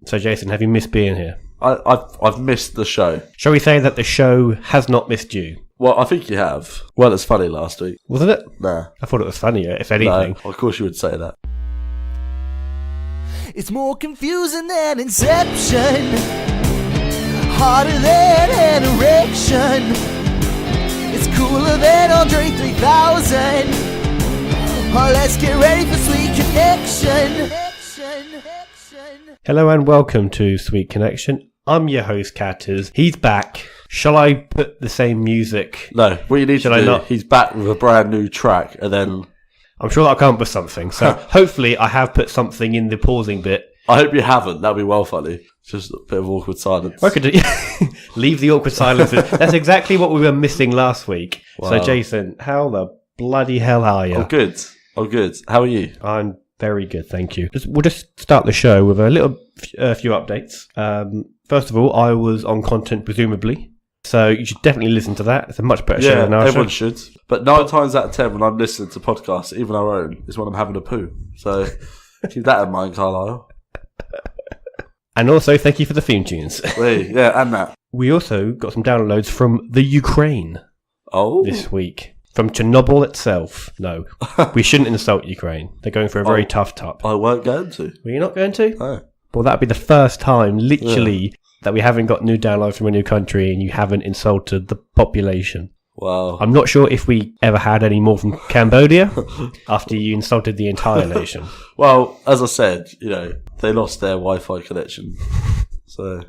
So, Jason, have you missed being here? I've missed the show. Shall we say that the show has not missed you? Well, I think you have. Well, it's funny last week. Wasn't it? Nah. I thought it was funnier, if anything. No, of course you would say that. It's more confusing than Inception, harder than an erection. It's cooler than Andre 3000. Oh, let's get ready for Sweet Connection. Hello and welcome to Sweet Connection. I'm your host, Catters. He's back. Shall I put the same music? No, what you need Shall to I do, not? he's back with a brand new track, and then... I'm sure I'll come up with something. So hopefully I have put something in the pausing bit. I hope you haven't. That'd be well funny. Just a bit of awkward silence. I could do, leave the awkward silences. That's exactly what we were missing last week. Wow. So Jason, how the bloody hell are you? I'm good. How are you? I'm very good, thank you. We'll just start the show with a few updates. First of all, I was on content, presumably. So you should definitely listen to that. It's a much better show than our everyone show. should. But 9 times out of 10 when I'm listening to podcasts, even our own, is when I'm having a poo. So keep that in mind, Carlyle. And also, thank you for the theme tunes. Yeah, and that. We also got some downloads from the Ukraine this week. From Chernobyl itself. No, we shouldn't insult Ukraine. They're going through a very tough time. I weren't going to. Were you not going to? No. Well, that'd be the first time, literally, that we haven't got new downloads from a new country and you haven't insulted the population. Wow. I'm not sure if we ever had any more from Cambodia after you insulted the entire nation. Well, as I said, they lost their Wi-Fi connection. So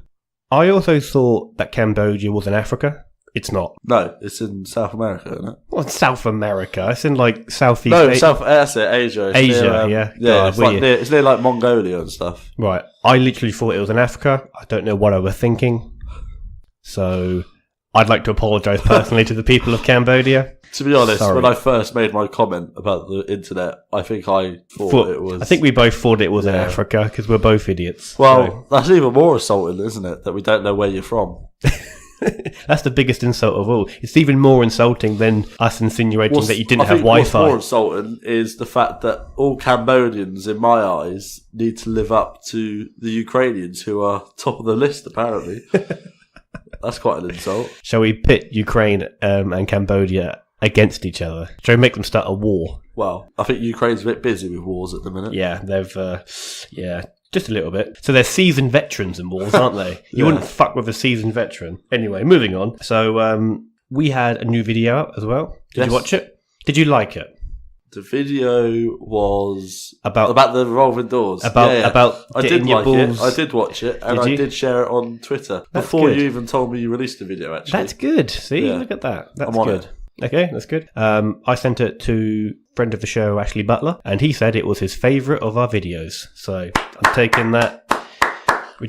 I also thought that Cambodia was in Africa. It's not. No, it's in South America, isn't it? Well, it's South America. It's in like Southeast Asia. No, that's it, Asia. It's Asia, near, yeah. Yeah, it's near like Mongolia and stuff. Right. I literally thought it was in Africa. I don't know what I was thinking. So I'd like to apologise personally to the people of Cambodia. To be honest, Sorry. when I first made my comment about the internet, I think I thought it was... I think we both thought it was in Africa because we're both idiots. Well, that's even more insulting, isn't it? That we don't know where you're from. That's the biggest insult of all. It's even more insulting than us insinuating that you didn't have Wi-Fi. What's more insulting is the fact that all Cambodians, in my eyes, need to live up to the Ukrainians who are top of the list, apparently. That's quite an insult. Shall we pit Ukraine and Cambodia against each other? Shall we make them start a war? Well, I think Ukraine's a bit busy with wars at the minute. Yeah, they've... just a little bit. So they're seasoned veterans in wars, aren't they? You wouldn't fuck with a seasoned veteran. Anyway, moving on. So we had a new video up as well. Did you watch it? Did you like it? The video was about the revolving doors. About I did your like balls. it. I did watch it, and I did share it on Twitter before you even told me you released the video. Actually, that's good. See, look at that. That's I'm on good. it. Okay, that's good. I sent it to friend of the show, Ashley Butler, and he said it was his favourite of our videos. So I'm taking that. So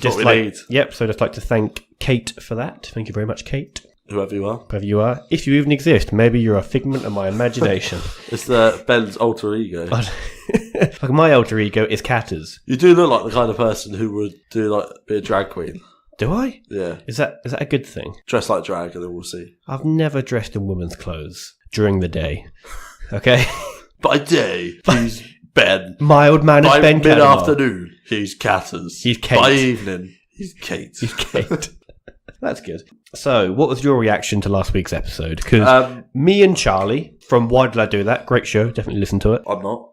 just like to thank Kate for that. Thank you very much, Kate. Whoever you are. Whoever you are. If you even exist, maybe you're a figment of my imagination. It's Ben's alter ego. Like my alter ego is Catters. You do look like the kind of person who would be a drag queen. Do I? Yeah. Is that a good thing? Dress like drag and then we'll see. I've never dressed in women's clothes during the day. Okay? By day, he's Ben. Mild mannered Ben. By mid-afternoon, he's Catters. He's Kate. By evening, he's Kate. He's Kate. That's good. So, what was your reaction to last week's episode? Because me and Charlie from Why Did I Do That? Great show. Definitely listen to it. I'm not.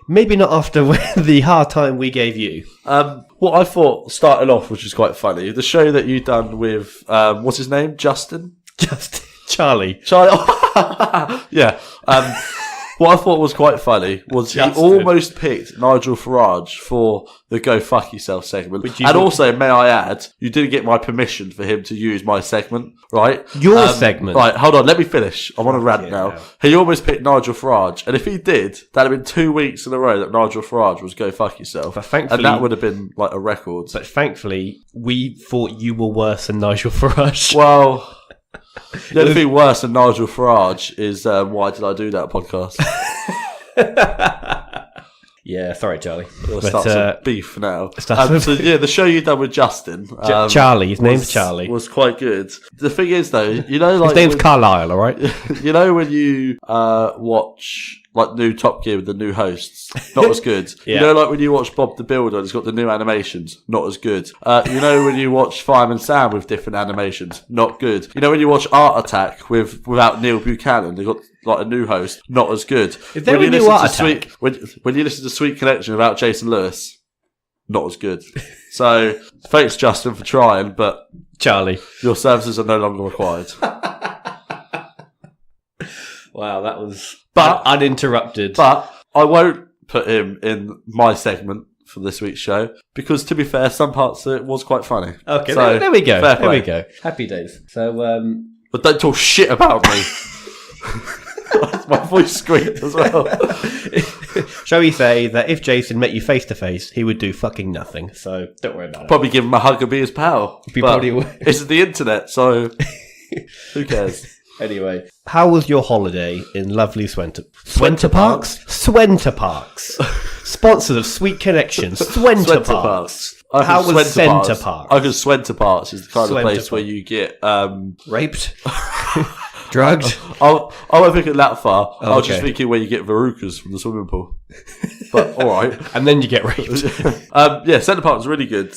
Maybe not after the hard time we gave you. What I thought started off, which was quite funny, the show that you done with, what's his name? Justin? Charlie. Yeah. What I thought was quite funny was Justin. He almost picked Nigel Farage for the Go Fuck Yourself segment. And also, may I add, you didn't get my permission for him to use my segment, right? Your segment? Right, hold on, let me finish. I'm on a rant now. He almost picked Nigel Farage. And if he did, that'd have been 2 weeks in a row that Nigel Farage was Go Fuck Yourself. But thankfully, and that would have been like a record. But thankfully, we thought you were worse than Nigel Farage. Well... The only thing worse than Nigel Farage is Why Did I Do That podcast. Yeah, sorry, Charlie. We'll start some beef now. The show you done with Justin. Charlie, his name's Charlie. Was quite good. The thing is, though, his name's Carlyle, all right? You know when you watch like new Top Gear with the new hosts, not as good. Yeah. You know, like when you watch Bob the Builder, it's got the new animations, not as good. You know, when you watch Fireman Sam with different animations, not good. You know, when you watch Art Attack without Neil Buchanan, they've got like a new host, not as good. Is there a new Art Attack? When you listen to Sweet Connection without Jason Lewis, not as good. So thanks, Justin, for trying, but Charlie, your services are no longer required. Wow, that was uninterrupted. But I won't put him in my segment for this week's show because, to be fair, some parts of it was quite funny. Okay, so, there we go. Fair there play. we go. Happy days. So, but don't talk shit about me. My voice squeaked as well. Shall we say that if Jason met you face to face, he would do fucking nothing. So don't worry about it. Probably give him a hug and be his pal. He probably would. It's the internet, so who cares? Anyway, how was your holiday in lovely Swenter Parks? Swenter Parks. Sponsors of Sweet Connections. Swenter Parks. How was Swenter Parks? I guess Swenter Parks is the kind of place Parks. where you get raped, drugged. I won't think it that far. I was just Okay. thinking where you get verrucas from the swimming pool. But all right. And then you get raped. Yeah, Swenter Parks is really good.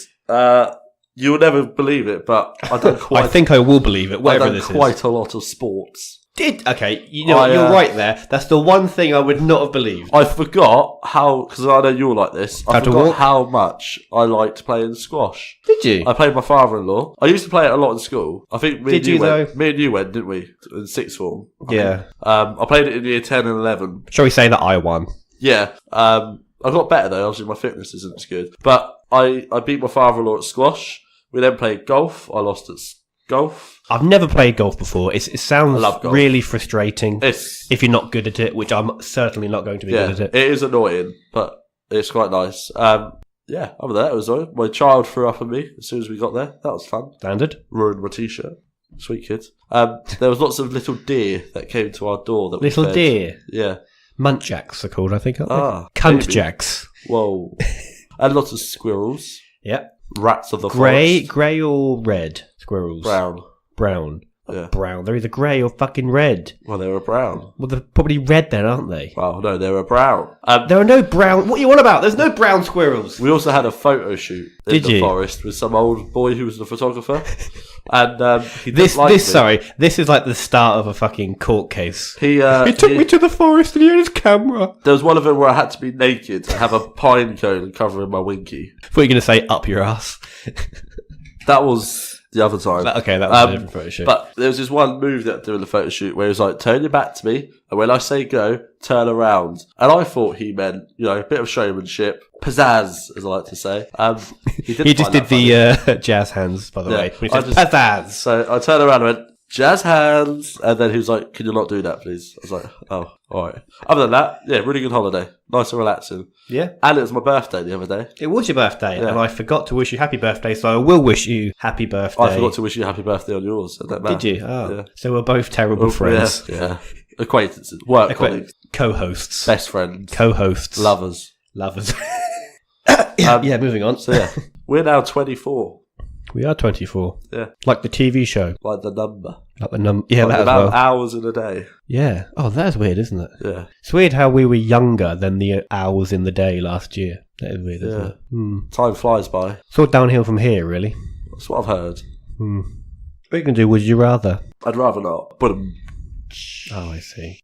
You will never believe it, but I don't quite. I think I will believe it, whatever I've done this quite is. a lot of sports. Okay, you know, you're right there. That's the one thing I would not have believed. I forgot how, because I know you're like this. I How to forgot walk? how much I liked playing squash. Did you? I played my father-in-law. I used to play it a lot in school. I think me Did you, though? Me and you went, didn't we? In sixth form. Yeah. I played it in year 10 and 11. Shall we say that I won? Yeah. I got better though. Obviously, my fitness isn't as good. But I beat my father-in-law at squash. We then played golf. I lost at golf. I've never played golf before. It sounds I love golf. really frustrating It's if you're not good at it, which I'm certainly not going to be good at it. It is annoying, but it's quite nice. Yeah, other than that, it was all right. My child threw up on me as soon as we got there. That was fun. Standard. Ruined my t-shirt. Sweet kid. There was lots of little deer that came to our door. That we Little fed. deer. Yeah. Muntjacks are called, I think, aren't they? Ah, Cuntjacks. Whoa. And lots of squirrels. Yep. Rats of the forest. Grey or red squirrels? Brown. Yeah. Brown. They're either grey or fucking red. Well, they were brown. Well, they're probably red then, aren't they? Well, no, they were brown. There are no brown... What are you on about? There's no brown squirrels. We also had a photo shoot in Did the you? forest with some old boy who was the photographer. And he This is like the start of a fucking court case. He took me to the forest and he had his camera. There was one of them where I had to be naked and have a pine cone covering my winky. I thought you were going to say up your ass. That was the other time. Okay, that was a different photo shoot. But there was this one move that I do in the photo shoot where he was like, turn your back to me, and when I say go, turn around. And I thought he meant, a bit of showmanship, pizzazz, as I like to say. He just did the jazz hands, by the way. He said, pizzazz. So I turned around and went, jazz hands, and then he was like, can you not do that, please? I was like, oh, alright. Other than that, yeah, really good holiday. Nice and relaxing. Yeah. And it was my birthday the other day. It was your birthday, Yeah. and I forgot to wish you happy birthday, so I will wish you happy birthday. I forgot to wish you happy birthday on yours. Did you? Oh. Yeah. So we're both terrible friends. Yeah. Acquaintances. Work colleagues. Co-hosts. Best friends. Co-hosts. Lovers. Yeah, moving on. So yeah, we're now 24. We are 24. Yeah. Like the TV show. Like the number. Like the number. Yeah, Like that as the amount well. of hours in a day. Yeah. Oh, that's weird, isn't it? Yeah. It's weird how we were younger than the hours in the day last year. That is weird, isn't Yeah. it? Hmm. Time flies by. It's all downhill from here, really. That's what I've heard. Hmm. What you can do, would you rather? I'd rather not. But Oh, I see.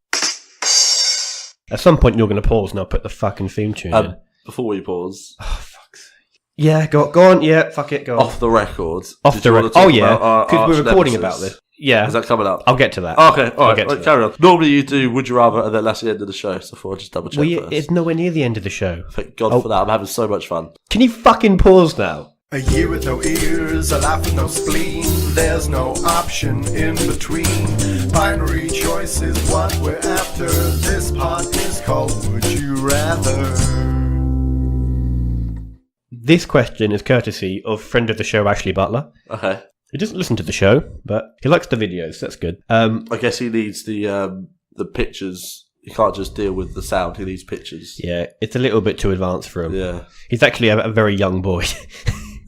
At some point, you're going to pause and I'll put the fucking theme tune in. before we pause, Oh, fuck's sake. Yeah, go on. Yeah, fuck it, go on. off the record. Off did the you wanna record. talk Oh, yeah. about our Because we're arch recording nemesis? about this. Yeah. Is that coming up? I'll get to that. Okay, all I'll get right, to carry on. Normally you do Would You Rather, and then that's the end of the show, so I thought I'd just double check first. It's nowhere near the end of the show. Thank God for that. I'm having so much fun. Can you fucking pause now? A year with no ears, a life with no spleen. There's no option in between. Binary choice is what we're after. This part is called Would You Rather. This question is courtesy of friend of the show, Ashley Butler. Okay. He doesn't listen to the show, but he likes the videos. That's good. I guess he needs the pictures. He can't just deal with the sound. He needs pictures. Yeah, it's a little bit too advanced for him. Yeah. He's actually a very young boy.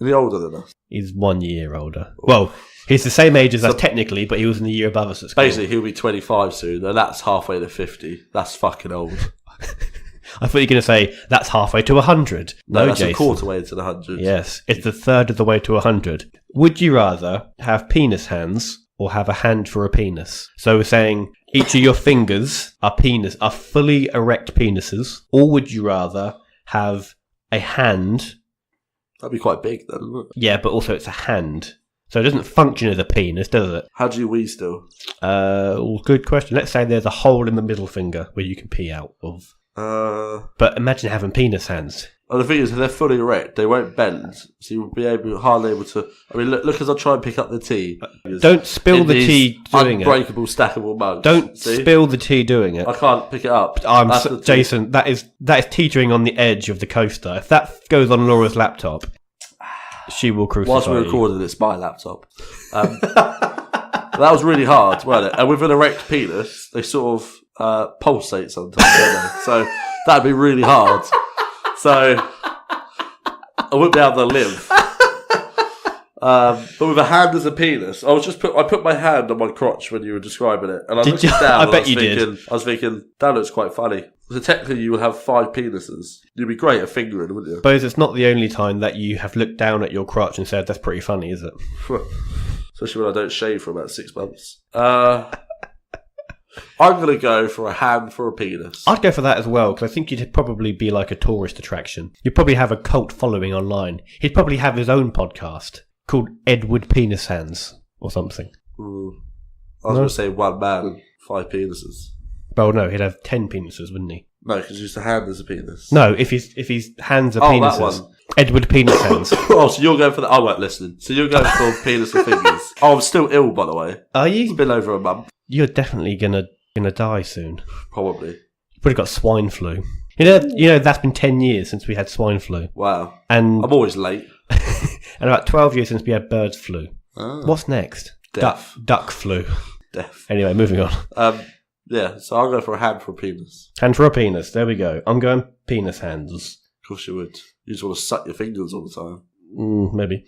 Is he older than us? He's 1 year older. Well, He's the same age as us technically, but he was in the year above us at school. Basically, he'll be 25 soon, and that's halfway to 50. That's fucking old. I thought you were going to say, that's halfway to 100. No, that's Jason. a quarter way to the 100. Yes, it's the third of the way to 100. Would you rather have penis hands or have a hand for a penis? So we're saying each of your fingers are fully erect penises, or would you rather have a hand? That'd be quite big then, wouldn't it? Yeah, but also it's a hand. So it doesn't function as a penis, does it? How do you wee still? Good question. Let's say there's a hole in the middle finger where you can pee out of. But imagine having penis hands. Well, the thing is, if they're fully erect, they won't bend, so you'll be hardly able to. I mean, look as I try and pick up the tea. Don't spill the tea doing unbreakable, stackable mugs. Don't spill the tea doing it. I can't pick it up. Jason, that is teetering on the edge of the coaster. If that goes on Laura's laptop, she will crucify Whilst we're recording, it's my laptop. That was really hard, wasn't it? And with an erect penis, they sort of pulsate sometimes, don't they? So that'd be really hard. So I wouldn't be able to live. But with a hand as a penis, I put my hand on my crotch when you were describing it, and I looked down. I bet you did. I was thinking that looks quite funny. So technically, you would have 5 penises. You'd be great at fingering, wouldn't you? Suppose it's not the only time that you have looked down at your crotch and said, "That's pretty funny," is it? Especially when I don't shave for about 6 months. I'm going to go for a hand for a penis. I'd go for that as well, because I think you'd probably be like a tourist attraction. You'd probably have a cult following online. He'd probably have his own podcast called Edward Penis Hands or something. I was going to say one man, 5 penises. Well, no, he'd have 10 penises, wouldn't he? No, because he's a hand as a penis. No, if his hands are penises. That one. Edward Penis Hands. Oh, so you're going for that? I weren't listening. So you're going for penis and fingers. Oh, I'm still ill, by the way. Are you? It's been over a month. You're definitely gonna die soon. Probably. You've probably got swine flu. You know that's been 10 years since we had swine flu. Wow. And I'm always late. And about 12 years since we had bird flu. Oh. What's next? Death. Duck flu. Death. Anyway, moving on. Yeah, so I'll go for a hand for a penis. Hand for a penis. There we go. I'm going penis hands. Of course you would. You just want to suck your fingers all the time. Maybe.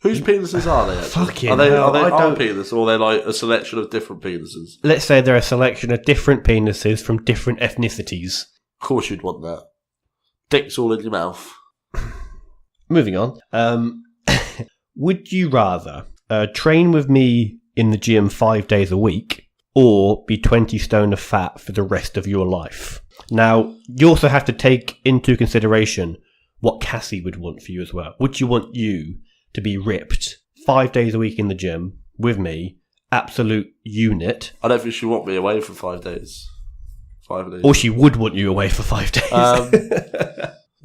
Whose penises are they? Actually? Fucking are they hell, our penis, or are they like a selection of different penises? Let's say they're a selection of different penises from different ethnicities. Of course you'd want that. Dicks all in your mouth. Moving on. Would you rather train with me in the gym 5 days a week, or be 20 stone of fat for the rest of your life? Now, you also have to take into consideration what Cassie would want for you as well. Would you want you to be ripped 5 days a week in the gym with me, absolute unit? I don't think she'd want me away for 5 days. 5 days. Or she would want you away for 5 days.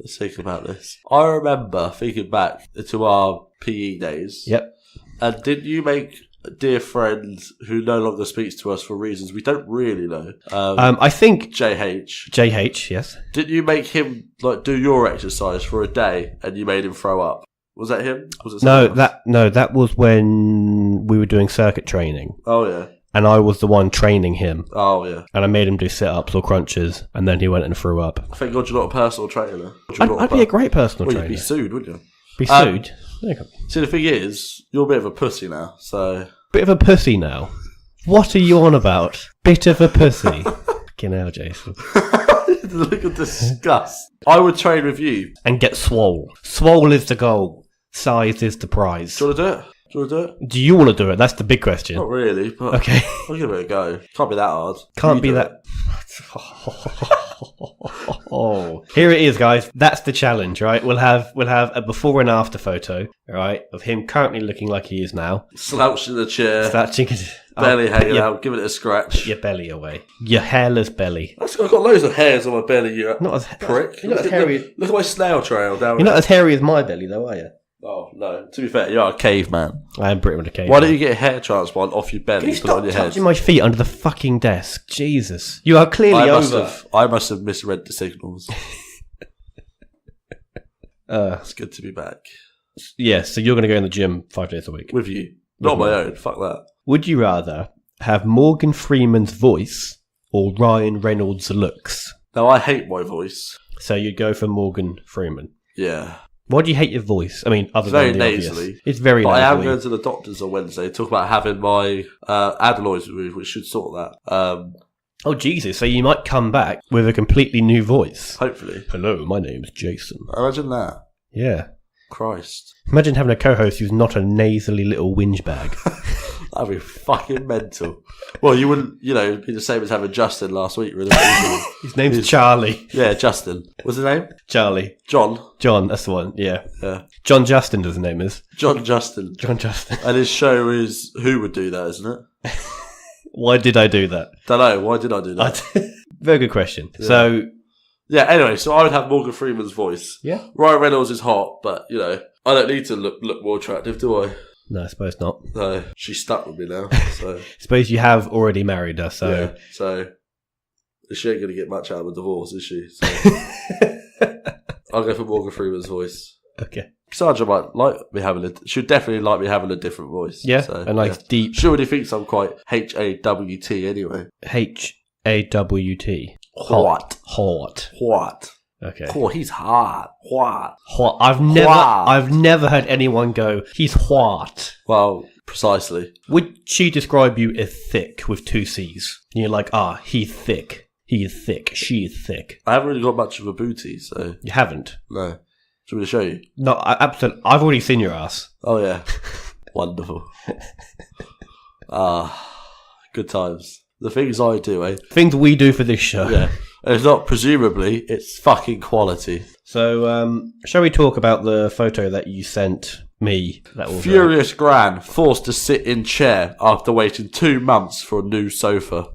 Let's think about this. I remember thinking back to our PE days. Yep. And did you make a dear friend who no longer speaks to us for reasons we don't really know? I think JH, yes. Didn't you make him like do your exercise for a day and you made him throw up? Was that him? Was it that was when we were doing circuit training. Oh yeah. And I was the one training him. Oh yeah. And I made him do sit-ups or crunches, and then he went and threw up. Thank God you're not a personal trainer. I'd be a great personal trainer. You'd be sued, wouldn't you? Be sued? See, the thing is, you're a bit of a pussy now, so... Bit of a pussy now? What are you on about? Bit of a pussy? Fucking hell, Jason. Look at disgust. I would train with you. And get swole. Swole is the goal. Size is the prize. Do you want to do it? Do you want to do it? That's the big question. Not really, but okay. I'll give it a go. Can't be that hard. Can't be that... Oh, here it is, guys. That's the challenge, right? We'll have a before and after photo, right, of him currently looking like he is now, slouched in the chair, belly hanging out, giving it a scratch. Put your belly away, your hairless belly. I've got loads of hairs on my belly. You not as prick. You're not as hairy. Look at my snail trail down. You're not as hairy as my belly, though, are you? Oh no! To be fair, you are a caveman. I am pretty much a caveman. Why don't you get a hair transplant off your belly? Can you and put it on your head? Touching my feet under the fucking desk? Jesus, you are clearly over. I must have misread the signals. It's good to be back. Yeah, so you're going to go in the gym 5 days a week with you, not on my own. Fuck that. Would you rather have Morgan Freeman's voice or Ryan Reynolds' looks? Now I hate my voice, so you'd go for Morgan Freeman. Yeah. Why do you hate your voice? I mean, other very than the nasally. obvious. It's very But nasally. I am going to the doctors on Wednesday to talk about having my adenoids removed, which should sort that. Oh, Jesus. So you might come back with a completely new voice. Hopefully. Hello, my name's Jason. Imagine that. Yeah. Christ. Imagine having a co-host who's not a nasally little whinge bag. That'd be fucking mental. Well, you wouldn't, be the same as having Justin last week, really. His name's Charlie. Yeah, Justin. What's his name? Charlie. John, that's the one, yeah. Yeah. John Justin, his name is. John Justin. And his show is Who Would Do That, isn't it? Why did I do that? Don't know. Why did I do that? Very good question. Yeah. So... Yeah, anyway, so I would have Morgan Freeman's voice. Yeah. Ryan Reynolds is hot, but, I don't need to look more attractive, do I? No, I suppose not. No, she's stuck with me now, so... Suppose you have already married her, so... Yeah, so... She ain't going to get much out of a divorce, is she? So I'll go for Morgan Freeman's voice. Okay. Sandra might like me having she'd definitely like me having a different voice. Yeah, so, a nice deep... She already thinks I'm quite H-A-W-T anyway. H-A-W-T. Hot. Okay. Oh, he's hot. Hot. I've never heard anyone go, he's hot. Well, precisely. Would she describe you as thick with 2 C's? And you're like, he's thick. He is thick. She is thick. I haven't really got much of a booty, so... You haven't? No. Do you want me to show you? No, absolutely. I've already seen your ass. Oh, yeah. Wonderful. Good times. The things I do, eh? Things we do for this show. Yeah. It's not presumably, it's fucking quality. So, shall we talk about the photo that you sent me? That was Furious Gran forced to sit in chair after waiting 2 months for a new sofa.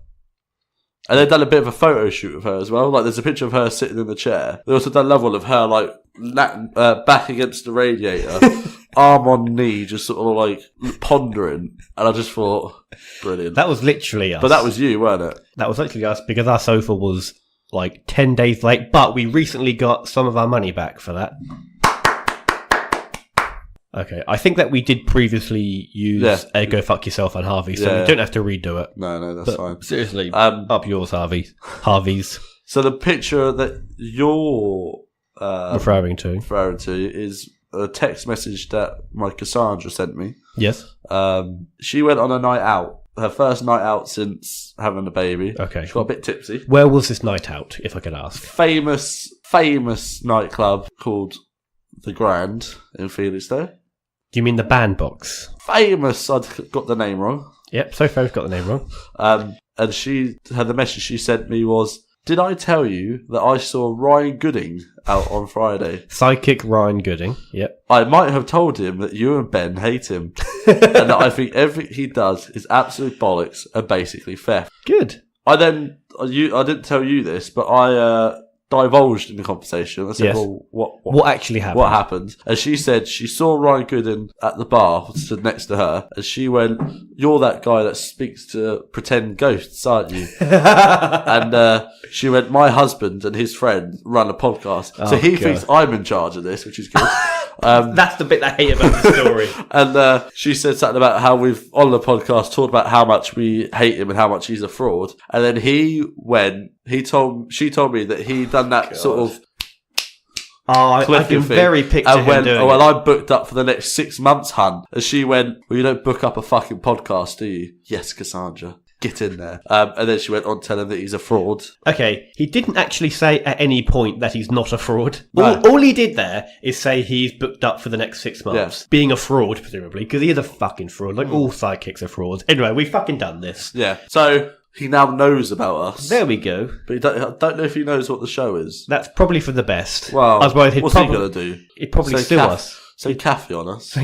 And they've done a bit of a photo shoot of her as well. Like, there's a picture of her sitting in the chair. They also done another one of her, like, back against the radiator, arm on knee, just sort of, like, pondering. And I just thought, brilliant. That was literally us. But that was you, weren't it? That was literally us, because our sofa was, like, 10 days late. But we recently got some of our money back for that. Okay, I think that we did previously use a Go Fuck Yourself on Harvey, so we don't have to redo it. No, that's fine. Seriously, up yours, Harvey's. So the picture that you're referring to is a text message that my Cassandra sent me. Yes. She went on a night out, her first night out since having a baby. Okay. She got a bit tipsy. Where was this night out, if I could ask? Famous nightclub called The Grand in Felixstowe. Do you mean the bandbox? Famous. I got the name wrong. Yep, so far I've got the name wrong. And she had the message she sent me was, "Did I tell you that I saw Ryan Gooding out on Friday?" Psychic Ryan Gooding. Yep. I might have told him that you and Ben hate him, and that I think everything he does is absolute bollocks and basically theft. Good. I didn't tell you this, but I divulged in the conversation. I said, yes. Well, what actually happened? What happened? And she said she saw Ryan Gooding at the bar, stood next to her, and she went, "You're that guy that speaks to pretend ghosts, aren't you?" And she went, "My husband and his friend run a podcast, so he thinks I'm in charge of this, which is good." That's the bit I hate about the story. And she said something about how we've, on the podcast, talked about how much we hate him and how much he's a fraud. And then she told me that he'd done that sort of I can very picture and him doing it. I'm booked up for the next 6 months, hun. And she went, "Well, you don't book up a fucking podcast, do you?" "Yes, Cassandra. Get in there." And then she went on telling that he's a fraud. Okay, he didn't actually say at any point that he's not a fraud. No. All he did there is say he's booked up for the next 6 months. Yes. Being a fraud, presumably, because he is a fucking fraud. Like all psychics are frauds. Anyway, we've fucking done this. Yeah. So he now knows about us. There we go. But I don't know if he knows what the show is. That's probably for the best. Well, otherwise what's he going to do? He'd probably sue us. Say Kathy on us.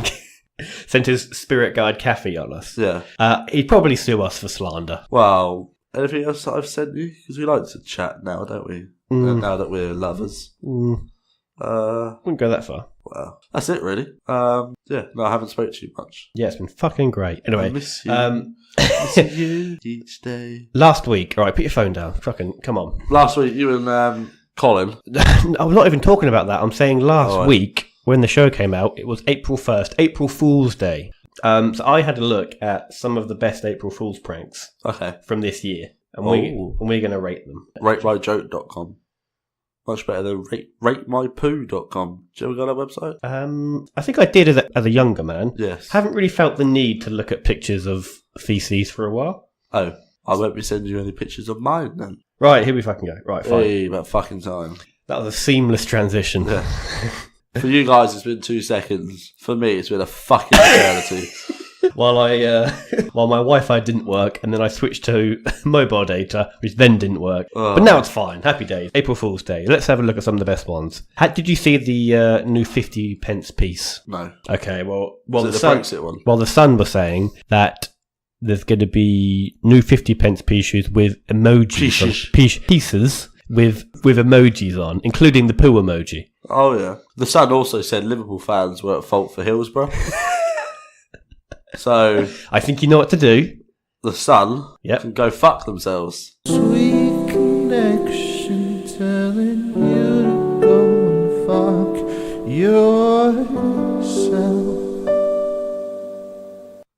Sent his spirit guide Kathy on us. Yeah. He'd probably sue us for slander. Well, anything else that I've sent you? Because we like to chat now, don't we? Now that we're lovers. Wouldn't go that far. Well, that's it really. I haven't spoke to you much. Yeah, it's been fucking great. Anyway, I miss you. Miss you each day. Last week, alright, put your phone down. Fucking, come on. Last week, you and Colin. I'm not even talking about that. I'm saying last week, when the show came out, it was April 1st, April Fool's Day. So I had a look at some of the best April Fool's pranks from this year. And we're going to rate them. RateMyJoke.com. Much better than ratemypoo.com. Do you ever go on that website? I think I did as a younger man. Yes. Haven't really felt the need to look at pictures of feces for a while. Oh, I won't be sending you any pictures of mine then. Right, here we fucking go. Right, fine. Hey, about fucking time. That was a seamless transition. Yeah. For you guys, it's been 2 seconds. For me, it's been a fucking eternity. While my Wi-Fi didn't work, and then I switched to mobile data, which then didn't work. But now it's fine. Happy days. April Fool's Day. Let's have a look at some of the best ones. Did you see the new 50 pence piece? No. Okay. Well, the Brexit one? Well, the Sun was saying that there's going to be new 50 pence pieces with emojis, pieces with emojis on, including the poo emoji. Oh yeah. The Sun also said Liverpool fans were at fault for Hillsborough. So I think you know what to do. The Sun can go fuck themselves. Sweet connection telling you to go and fuck yourself.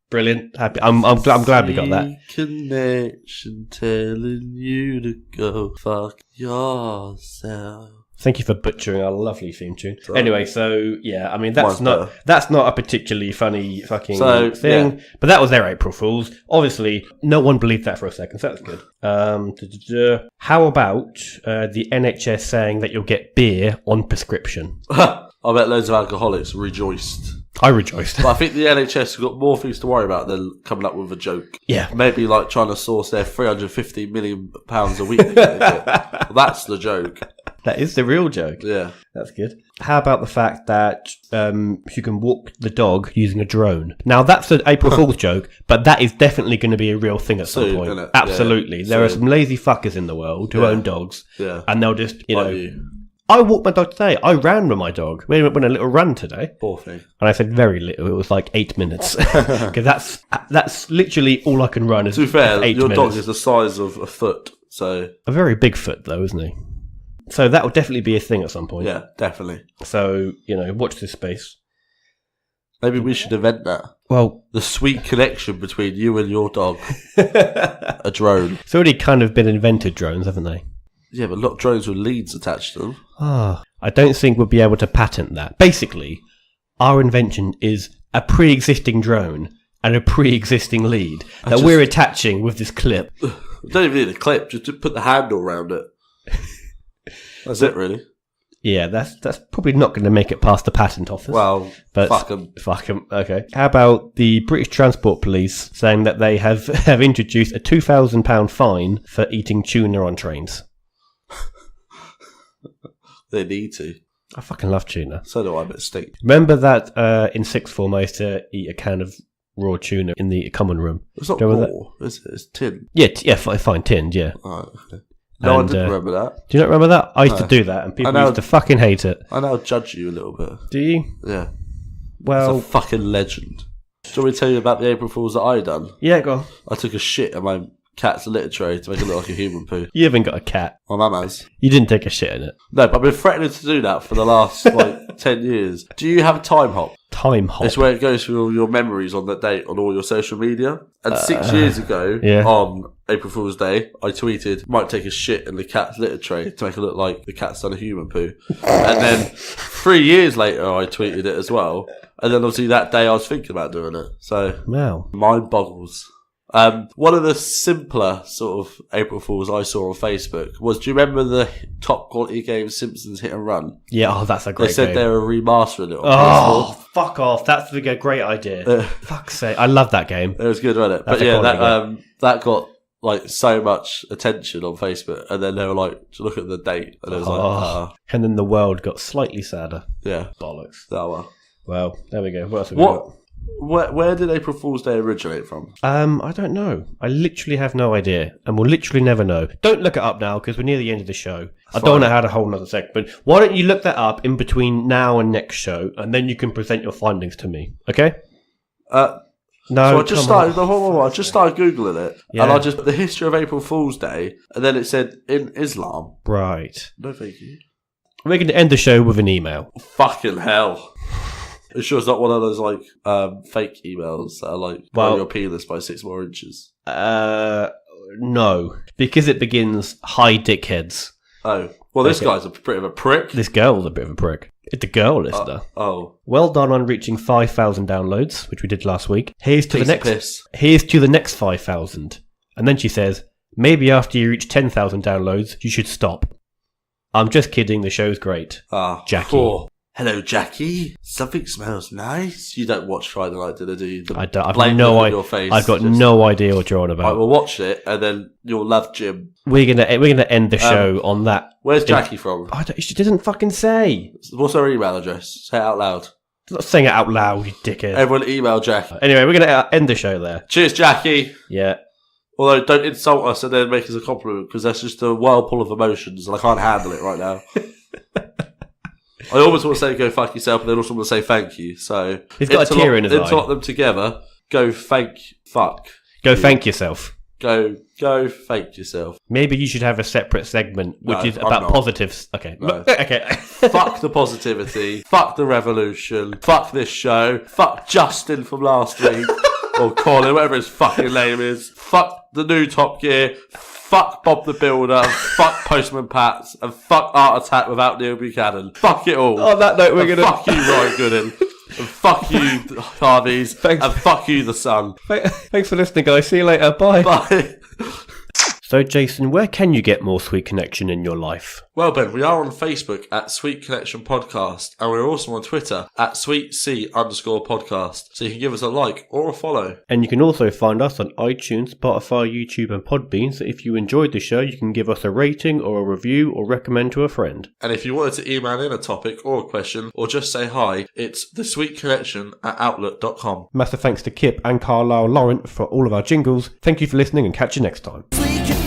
Brilliant. Happy. I'm glad we got that. Sweet connection telling you to go fuck yourself. Thank you for butchering our lovely theme tune. Sorry. Anyway, so yeah, I mean that's not a particularly funny fucking thing, yeah. But that was their April Fools. Obviously, no one believed that for a second, so that's good. How about the NHS saying that you'll get beer on prescription? I bet loads of alcoholics rejoiced. I rejoiced. But I think the NHS has got more things to worry about than coming up with a joke. Yeah. Maybe like trying to source their £350 million a week. Well, that's the joke. That is the real joke. Yeah. That's good. How about the fact that you can walk the dog using a drone? Now, that's an April Fool's joke, but that is definitely going to be a real thing at some point. Isn't it? Absolutely. Yeah. There are some lazy fuckers in the world who own dogs, and they'll just, I walked my dog today. I ran with my dog. We went on a little run today. Poor thing. And I said very little. It was like 8 minutes. Because that's literally all I can run. Is to be fair, 8 your minutes. dog is the size of a foot, so... A very big foot, though, isn't he? So that will definitely be a thing at some point. Yeah, definitely. So, watch this space. Maybe we should invent that. Well... The sweet connection between you and your dog. A drone. It's already kind of been invented, drones, haven't they? Yeah, but not drones with leads attached to them. I don't think we'll be able to patent that. Basically, our invention is a pre-existing drone and a pre-existing lead that we're attaching with this clip. We don't even need a clip, just to put the handle around it. That's it, really. Yeah, that's probably not going to make it past the patent office. Well, but fuck them. Fuck them, okay. How about the British Transport Police saying that they have introduced a £2,000 fine for eating tuna on trains? They need to. I fucking love tuna. So do I, but steak. Remember that in sixth form I used to eat a can of raw tuna in the common room? It's not raw, is it? It's tinned. Yeah, fine, tinned, yeah. Oh, okay. No, I didn't remember that. Do you not remember that? I used to do that, and people used to fucking hate it. I now judge you a little bit. Do you? Yeah. Well... It's a fucking legend. Do you want me to tell you about the April Fools that I done? Yeah, go on. I took a shit in my cat's litter tray to make it look like a human poo. You haven't got a cat. My mum has. You didn't take a shit in it. No, but I've been threatening to do that for the last 10 years. Do you have a time hop? Time hop? It's where it goes through all your memories on that date on all your social media. And 6 years ago, on April Fool's Day, I tweeted, might take a shit in the cat's litter tray to make it look like the cat's done a human poo. And then 3 years later, I tweeted it as well. And then obviously that day I was thinking about doing it. So, wow. Mind boggles. One of the simpler sort of April Fools I saw on Facebook was, do you remember the top quality game Simpsons Hit and Run? Yeah, that's a great game. They said they were remastering it on PS4. Fuck off. That's a great idea. Fuck's sake. I love that game. It was good, wasn't it? But yeah, that got like so much attention on Facebook, and then they were like, look at the date, and it was and then the world got slightly sadder. Yeah. Bollocks. Oh, well, there we go. What else have we got? Where did April Fool's Day originate from? I don't know. I literally have no idea, and we'll literally never know. Don't look it up now, because we're near the end of the show. I don't want to add a whole nother segment. Why don't you look that up in between now and next show, and then you can present your findings to me, okay? No, so I just started. I just started googling it, and I just put the history of April Fool's Day, and then it said in Islam. Right. No, thank you. We're going to end the show with an email. Fucking hell. It sure it's not one of those like fake emails that are like your penis by 6 more inches. No, because it begins, "Hi, dickheads." Oh. Well, this guy's a bit of a prick. This girl's a bit of a prick. It's a girl listener. Well done on reaching 5,000 downloads, which we did last week. Here's to the next 5,000. And then she says, maybe after you reach 10,000 downloads, you should stop. I'm just kidding. The show's great. Jackie. Cool. Hello, Jackie. Something smells nice. You don't watch Friday Night Dinner, do you? I've no idea. I've got no idea what you're on about. I will watch it, and then you'll love Jim. We're gonna end the show on that. Where's Jackie from? She didn't fucking say. What's her email address? Say it out loud. I'm not saying it out loud, you dickhead. Everyone email Jackie. Anyway, we're gonna end the show there. Cheers, Jackie. Yeah. Although, don't insult us and then make us a compliment, because that's just a whirlpool of emotions, and I can't handle it right now. I always want to say go fuck yourself, and then also want to say thank you. So he's got a tear in his eye. Interlock them together. Go fuck. Go thank yourself. Go thank yourself. Maybe you should have a separate segment which is about positives. Okay. No. Okay. Fuck the positivity. Fuck the revolution. Fuck this show. Fuck Justin from last week. Or Colin, whatever his fucking name is. Fuck the new Top Gear. Fuck Bob the Builder, fuck Postman Pats, and fuck Art Attack without Neil Buchanan. Fuck it all. On that note, we're going to... Fuck you, Ryan Gooden. And fuck you, Harvey's. Thanks. And fuck you, The Sun. Thanks for listening, guys. See you later. Bye. Bye. So, Jason, where can you get more Sweet Connection in your life? Well, Ben, we are on Facebook at Sweet Connection Podcast, and we're also on Twitter at SweetC_podcast. So you can give us a like or a follow. And you can also find us on iTunes, Spotify, YouTube, and Podbean. So if you enjoyed the show, you can give us a rating or a review or recommend to a friend. And if you wanted to email in a topic or a question or just say hi, it's thesweetconnection@outlook.com. Massive thanks to CIPP and Carlyle Laurent for all of our jingles. Thank you for listening and catch you next time. Sweet Connection.